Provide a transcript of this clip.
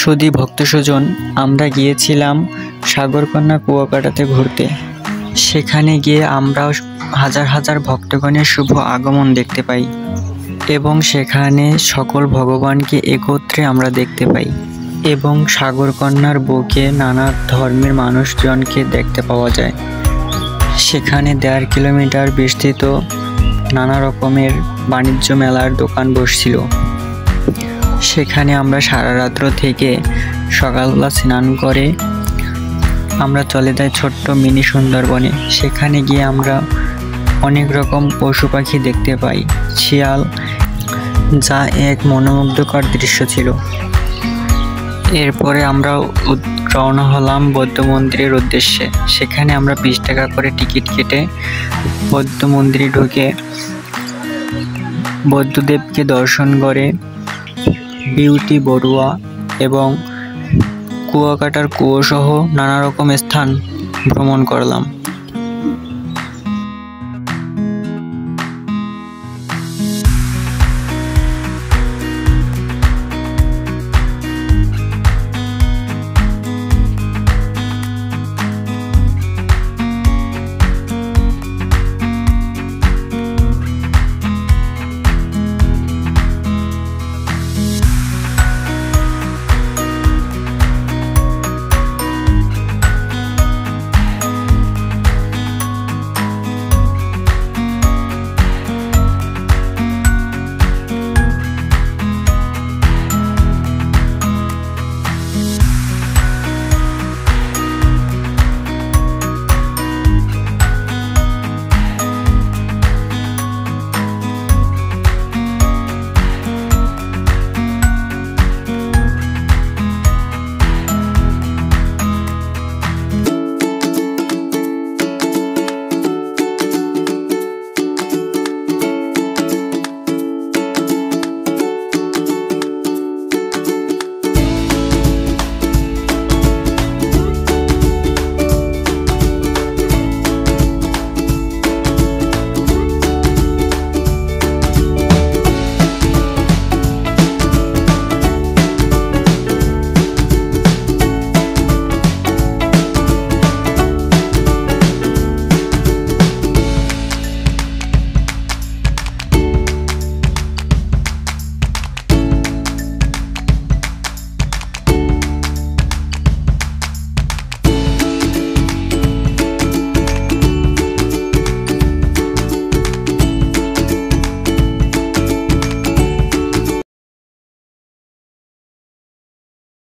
সুধী ভক্ত সুজন, আমরা গিয়েছিলাম সাগরকন্যা কুয়াকাটাতে ঘুরতে। সেখানে গিয়ে আমরাও হাজার হাজার ভক্তগণের শুভ আগমন দেখতে পাই এবং সেখানে সকল ভগবানকে একত্রে আমরা দেখতে পাই এবং সাগরকন্যার বুকে নানা ধর্মের মানুষজনকে দেখতে পাওয়া যায়। সেখানে 1.5 কিলোমিটার বিস্তৃত নানা রকমের বাণিজ্য মেলার দোকান বসছিল। সেখানে আমরা সারা রাত্র থেকে সকালবেলা স্নান করে আমরা চলে যাই ছোট্ট মিনি সুন্দরবনে। সেখানে গিয়ে আমরা অনেক রকম পশু পাখি দেখতে পাই, শিয়াল, যা এক মনোমুগ্ধকর দৃশ্য ছিল। এরপরে আমরা রওনা হলাম বৌদ্ধ মন্দিরের উদ্দেশ্যে। সেখানে আমরা 20 টাকা করে টিকিট কেটে বৌদ্ধ মন্দিরে ঢুকে বৌদ্ধদেবকে দর্শন করে বিউটি বড়ুয়া এবং কুয়াকাটার কুয়োসহ নানা রকম স্থান ভ্রমণ করলাম।